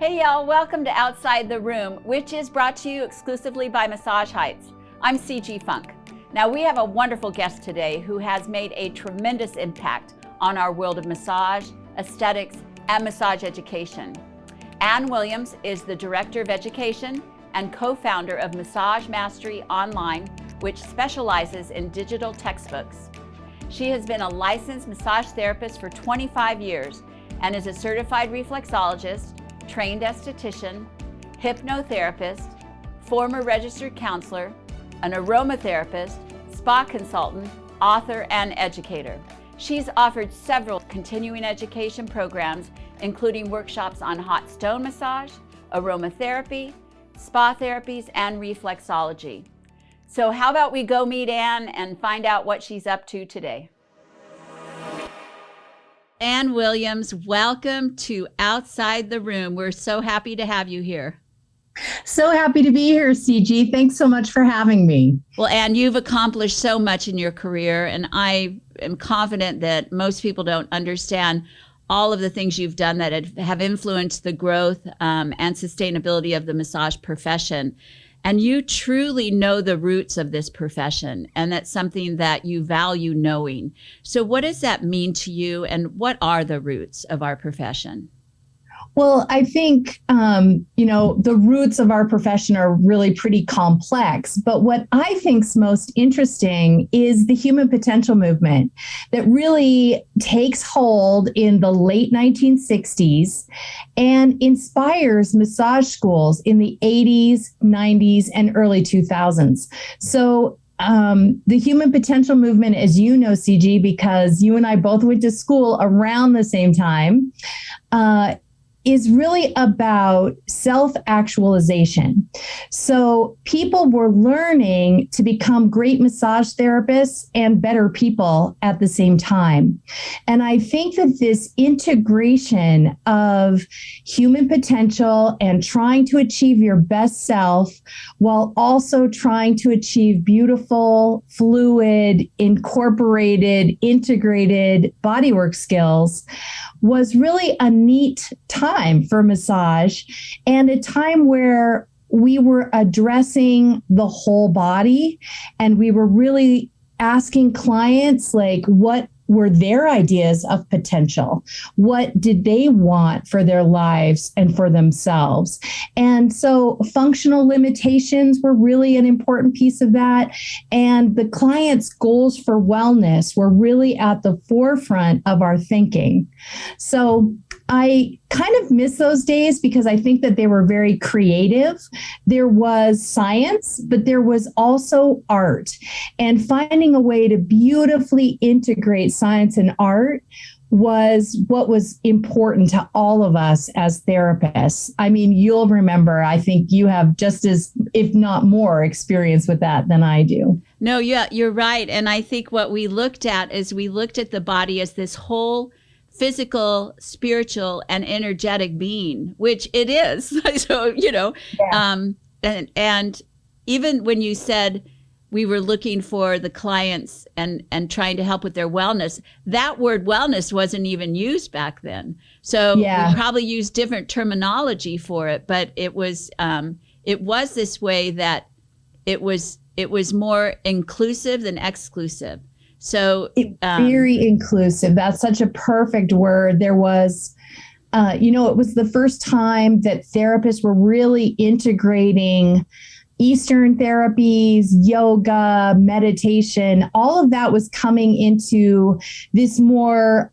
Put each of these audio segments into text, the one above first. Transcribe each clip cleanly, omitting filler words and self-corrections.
Hey y'all, welcome to Outside the Room, which is brought to you exclusively by Massage Heights. I'm CG Funk. Now we have a wonderful guest today who has made a tremendous impact on our world of massage, aesthetics, and massage education. Ann Williams is the Director of Education and co-founder of MassageMastery.Online, which specializes in digital textbooks. She has been a licensed massage therapist for 25 years and is a certified reflexologist, trained esthetician, hypnotherapist, former registered counselor, an aromatherapist, spa consultant, author, and educator. She's offered several continuing education programs, including workshops on hot stone massage, aromatherapy, spa therapies, and reflexology. So how about we go meet Ann and find out what she's up to today. Ann Williams, welcome to Outside the Room. We're so happy to have you here. So happy to be here, CG. Thanks so much for having me. Well, Ann, you've accomplished so much in your career, and I am confident that most people don't understand all of the things you've done that have influenced the growth and sustainability of the massage profession. And you truly know the roots of this profession, and that's something that you value knowing. So what does that mean to you, and what are the roots of our profession? Well, I think, the roots of our profession are really pretty complex. But what I think's most interesting is the human potential movement that really takes hold in the late 1960s and inspires massage schools in the 80s, 90s, and early 2000s. So the human potential movement, as you know, CG, because you and I both went to school around the same time, is really about self-actualization. So people were learning to become great massage therapists and better people at the same time. And I think that this integration of human potential and trying to achieve your best self while also trying to achieve beautiful, fluid, incorporated, integrated bodywork skills was really a neat time for massage, and a time where we were addressing the whole body, and we were really asking clients, like, what were their ideas of potential? What did they want for their lives and for themselves? And so functional limitations were really an important piece of that. And the client's goals for wellness were really at the forefront of our thinking. So I kind of miss those days because I think that they were very creative. There was science, but there was also art. And finding a way to beautifully integrate science and art was what was important to all of us as therapists. I mean, you'll remember, I think you have just as, if not more, experience with that than I do. No, yeah, you're right. And I think what we looked at is we looked at the body as this whole physical, spiritual, and energetic being, which it is. So, yeah. And even when you said we were looking for the clients and trying to help with their wellness, that word wellness wasn't even used back then. So yeah, we probably used different terminology for it, but it was this way that it was more inclusive than exclusive. So very inclusive. That's such a perfect word. There was, it was the first time that therapists were really integrating Eastern therapies, yoga, meditation. All of that was coming into this more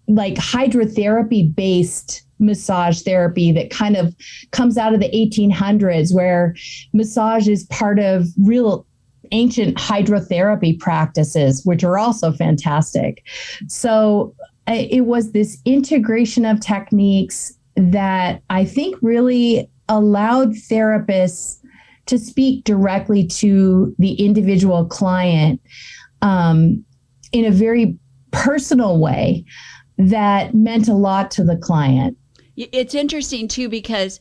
like hydrotherapy based massage therapy that kind of comes out of the 1800s, where massage is part of real ancient hydrotherapy practices, which are also fantastic. So it was this integration of techniques that I think really allowed therapists to speak directly to the individual client in a very personal way that meant a lot to the client. It's interesting too, because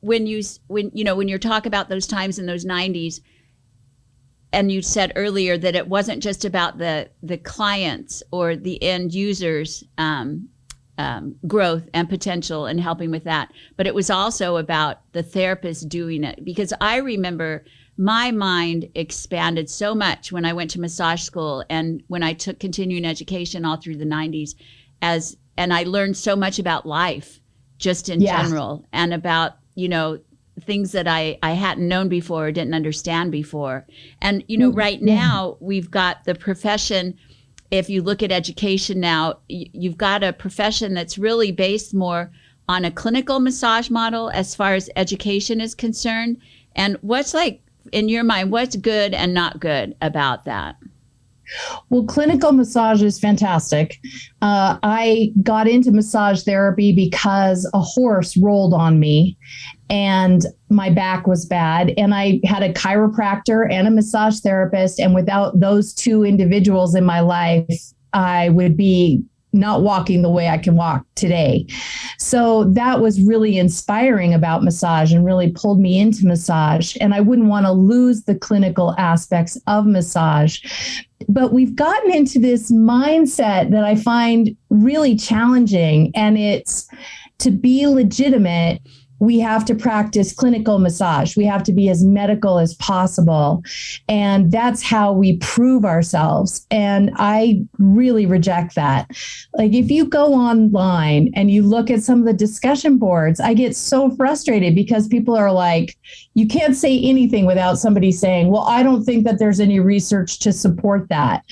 when you're talking about those times in those 90s, and you said earlier that it wasn't just about the clients or the end users growth and potential and helping with that. But it was also about the therapist doing it, because I remember my mind expanded so much when I went to massage school and when I took continuing education all through the 90s, and I learned so much about life just in general, and about, things that I hadn't known before or didn't understand before. And, right now we've got the profession. If you look at education now, you've got a profession that's really based more on a clinical massage model as far as education is concerned. And what's in your mind, what's good and not good about that? Well, clinical massage is fantastic. I got into massage therapy because a horse rolled on me and my back was bad. And I had a chiropractor and a massage therapist. And without those two individuals in my life, I would be not walking the way I can walk today. So that was really inspiring about massage and really pulled me into massage. And I wouldn't want to lose the clinical aspects of massage. But we've gotten into this mindset that I find really challenging. And it's to be legitimate, we have to practice clinical massage. We have to be as medical as possible. And that's how we prove ourselves. And I really reject that. If you go online and you look at some of the discussion boards, I get so frustrated because people are like, you can't say anything without somebody saying, well, I don't think that there's any research to support that.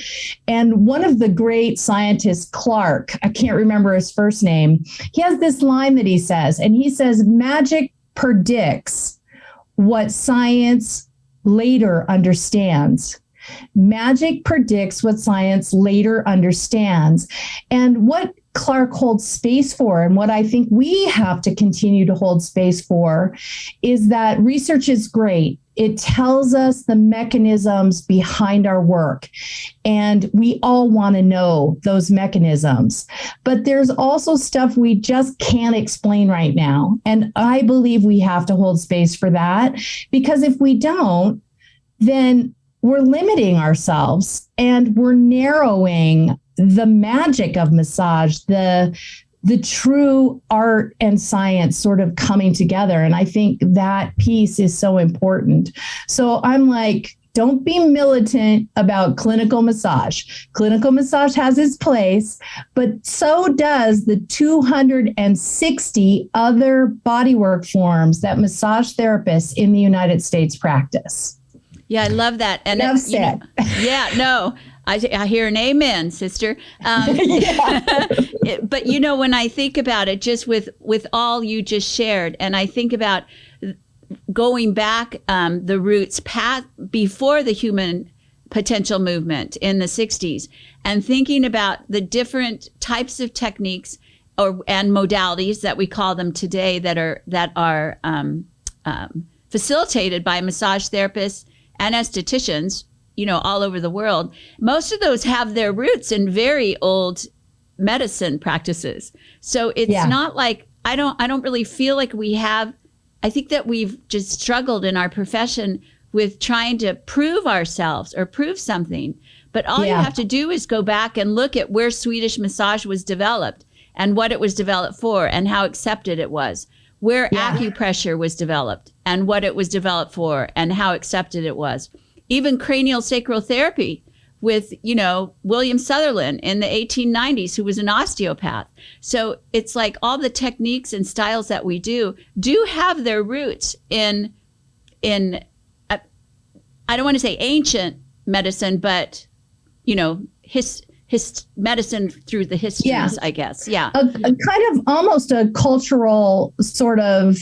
And one of the great scientists, Clark, I can't remember his first name, he has this line that he says, and he says, magic predicts what science later understands. Magic predicts what science later understands. And what Clark holds space for, and what I think we have to continue to hold space for, is that research is great. It tells us the mechanisms behind our work, and we all want to know those mechanisms. But there's also stuff we just can't explain right now. And I believe we have to hold space for that, because if we don't, then we're limiting ourselves and we're narrowing the magic of massage, the true art and science sort of coming together. And I think that piece is so important. So I'm like, don't be militant about clinical massage. Clinical massage has its place, but so does the 260 other bodywork forms that massage therapists in the United States practice. Yeah, I love that. And Enough said. I hear an amen, sister. But when I think about it, just with all you just shared, and I think about going back the roots before the human potential movement in the 60s, and thinking about the different types of techniques and modalities that we call them today that are facilitated by massage therapists and estheticians, all over the world. Most of those have their roots in very old medicine practices. So it's not like, I don't really feel like we have, I think that we've just struggled in our profession with trying to prove ourselves or prove something. But all you have to do is go back and look at where Swedish massage was developed and what it was developed for and how accepted it was, where acupressure was developed and what it was developed for and how accepted it was. Even cranial sacral therapy with, William Sutherland in the 1890s, who was an osteopath. So it's like all the techniques and styles that we do have their roots in I don't want to say ancient medicine, but, medicine through the histories, I guess. Yeah. A kind of almost a cultural sort of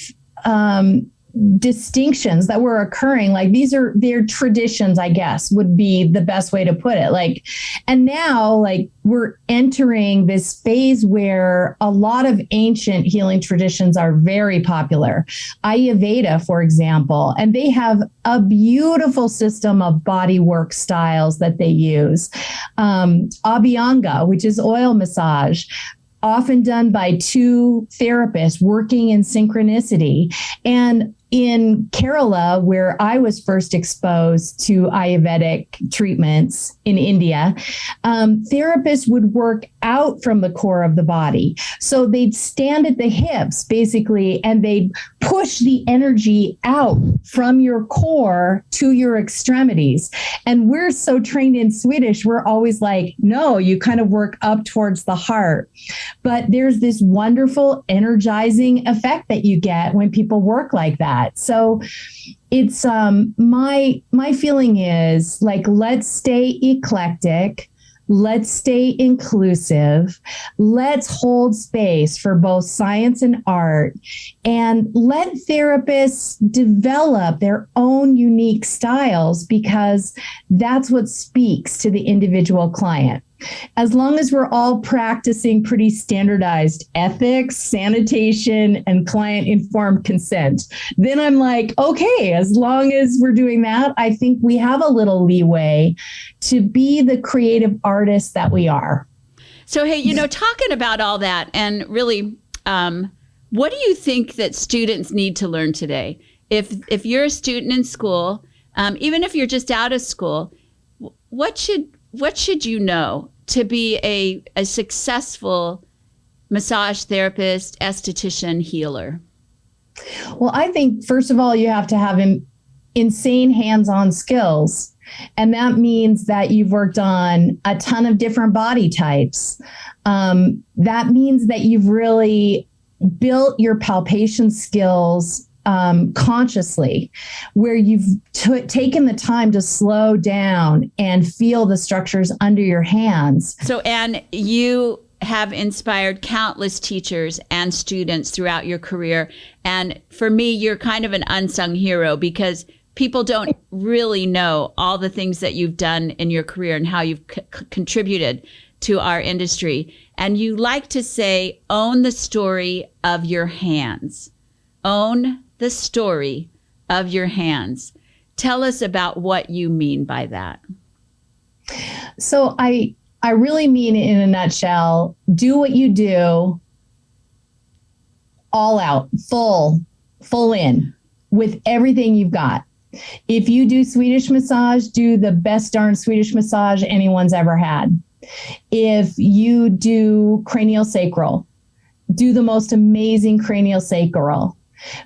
distinctions that were occurring. Like they're traditions, I guess, would be the best way to put it. And now we're entering this phase where a lot of ancient healing traditions are very popular. Ayurveda, for example, and they have a beautiful system of body work styles that they use. Abhyanga, which is oil massage, often done by two therapists working in synchronicity. And in Kerala, where I was first exposed to Ayurvedic treatments in India, therapists would work out from the core of the body. So they'd stand at the hips, basically, and they'd push the energy out from your core to your extremities. And we're so trained in Swedish, we're always like, no, you kind of work up towards the heart. But there's this wonderful energizing effect that you get when people work like that. So it's my feeling is like, let's stay eclectic. Let's stay inclusive. Let's hold space for both science and art, and let therapists develop their own unique styles, because that's what speaks to the individual client. As long as we're all practicing pretty standardized ethics, sanitation, and client-informed consent, then I'm like, okay, as long as we're doing that, I think we have a little leeway to be the creative artists that we are. So, hey, talking about all that, and really, what do you think that students need to learn today? If you're a student in school, even if you're just out of school, what should you know to be a successful massage therapist, esthetician, healer? Well, I think, first of all, you have to have insane hands-on skills. And that means that you've worked on a ton of different body types. That means that you've really built your palpation skills consciously, where you've taken the time to slow down and feel the structures under your hands. So, Anne, you have inspired countless teachers and students throughout your career. And for me, you're kind of an unsung hero, because people don't really know all the things that you've done in your career and how you've contributed to our industry. And you like to say, own the story of your hands. Own the story of your hands. Tell us about what you mean by that. So I really mean it in a nutshell. Do what you do, all out, full in, with everything you've got. If you do Swedish massage, do the best darn Swedish massage anyone's ever had. If you do cranial sacral, do the most amazing cranial sacral.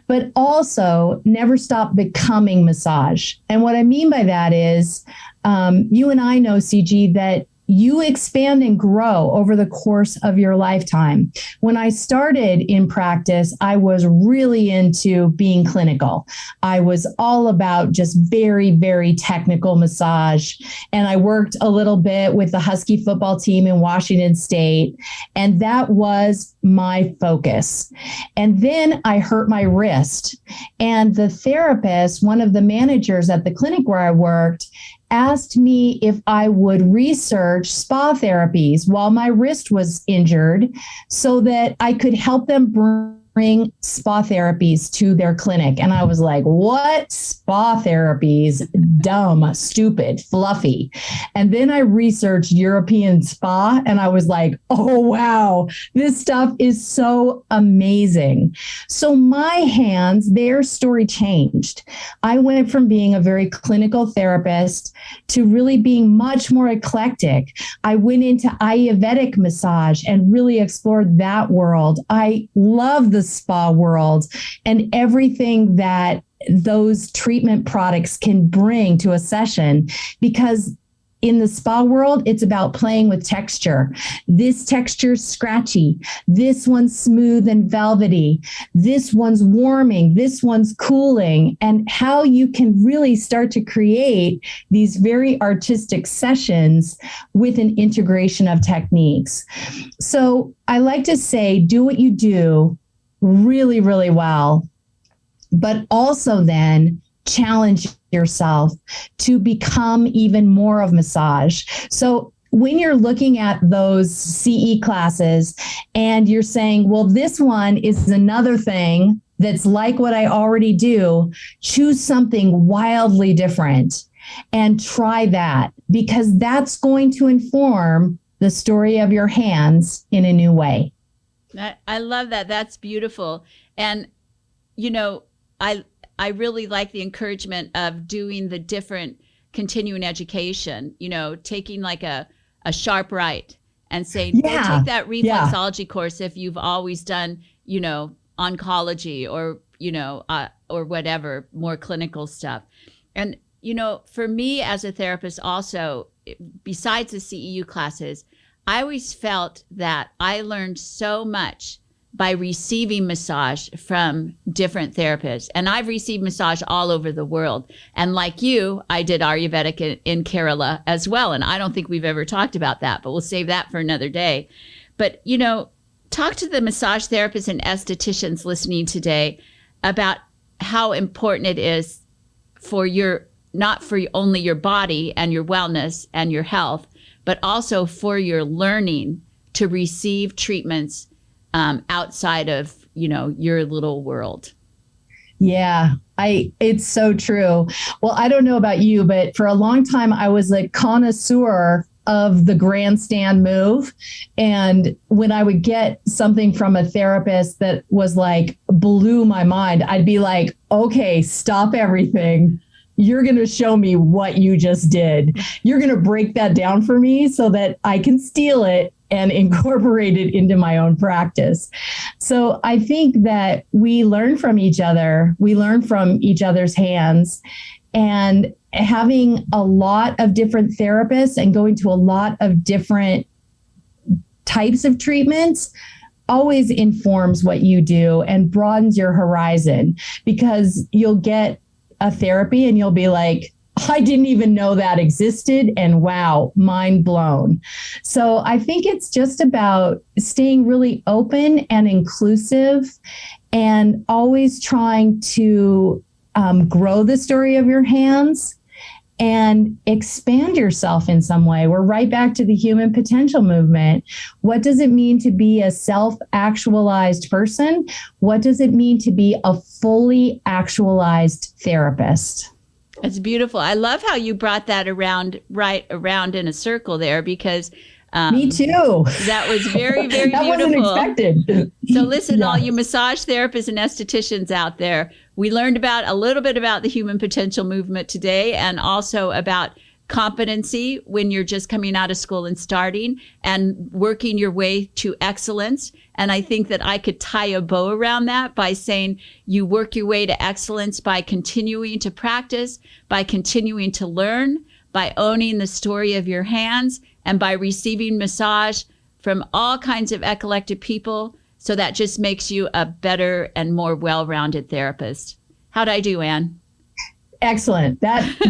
But also never stop becoming massage. And what I mean by that is, you and I know, CG, that you expand and grow over the course of your lifetime. When I started in practice, I was really into being clinical. I was all about just very, very technical massage. And I worked a little bit with the Husky football team in Washington State. And that was my focus. And then I hurt my wrist. And the therapist, one of the managers at the clinic where I worked, asked me if I would research spa therapies while my wrist was injured, so that I could help them bring spa therapies to their clinic. And I was like, what? Spa therapies? Dumb, stupid, fluffy. And then I researched European spa, and I was like, oh, wow, this stuff is so amazing. So my hands, their story changed. I went from being a very clinical therapist to really being much more eclectic. I went into Ayurvedic massage and really explored that world. I love the spa world and everything that those treatment products can bring to a session, because in the spa world, it's about playing with texture. This texture's scratchy. This one's smooth and velvety. This one's warming. This one's cooling. And how you can really start to create these very artistic sessions with an integration of techniques. So I like to say, do what you do really, really well, but also then challenge yourself to become even more of massage. So when you're looking at those CE classes and you're saying, well, this one is another thing that's like what I already do, choose something wildly different and try that, because that's going to inform the story of your hands in a new way. I love that. That's beautiful. And, I really like the encouragement of doing the different continuing education, taking like a sharp right and saying, go take that reflexology course if you've always done, oncology or whatever, more clinical stuff. And, for me as a therapist also, besides the CEU classes, I always felt that I learned so much by receiving massage from different therapists. And I've received massage all over the world. And like you, I did Ayurvedic in Kerala as well. And I don't think we've ever talked about that, but we'll save that for another day. But, talk to the massage therapists and estheticians listening today about how important it is for not for only your body and your wellness and your health, but also for your learning to receive treatments outside of, your little world. Yeah, it's so true. Well, I don't know about you, but for a long time, I was a connoisseur of the grandstand move. And when I would get something from a therapist that was like, blew my mind, I'd be like, okay, stop everything. You're going to show me what you just did. You're going to break that down for me so that I can steal it and incorporate it into my own practice. So I think that we learn from each other. We learn from each other's hands, and having a lot of different therapists and going to a lot of different types of treatments always informs what you do and broadens your horizon, because you'll get a therapy and you'll be like, I didn't even know that existed. And wow, mind blown. So I think it's just about staying really open and inclusive and always trying to grow the story of your hands and expand yourself in some way. We're right back to the human potential movement. What does it mean to be a self-actualized person? What does it mean to be a fully actualized therapist? It's beautiful. I love how you brought that right around in a circle there, because me too. That was very, very that beautiful. Wasn't expected. So listen, all you massage therapists and estheticians out there, we learned about a little bit about the human potential movement today, and also about competency when you're just coming out of school and starting and working your way to excellence. And I think that I could tie a bow around that by saying you work your way to excellence by continuing to practice, by continuing to learn, by owning the story of your hands, and by receiving massage from all kinds of eclectic people. So that just makes you a better and more well-rounded therapist. How'd I do, Anne? Excellent.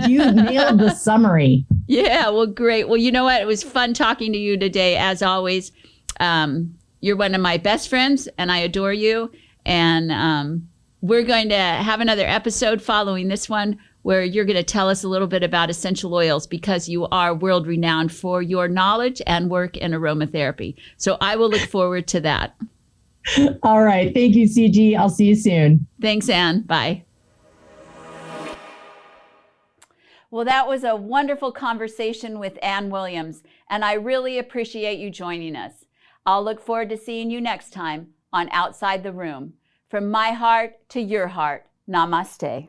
You nailed the summary. Yeah, well, great. Well, you know what? It was fun talking to you today, as always. You're one of my best friends, and I adore you. And we're going to have another episode following this one where you're going to tell us a little bit about essential oils, because you are world renowned for your knowledge and work in aromatherapy. So I will look forward to that. All right. Thank you, CG. I'll see you soon. Thanks, Anne. Bye. Well, that was a wonderful conversation with Anne Williams, and I really appreciate you joining us. I'll look forward to seeing you next time on Outside the Room. From my heart to your heart, namaste.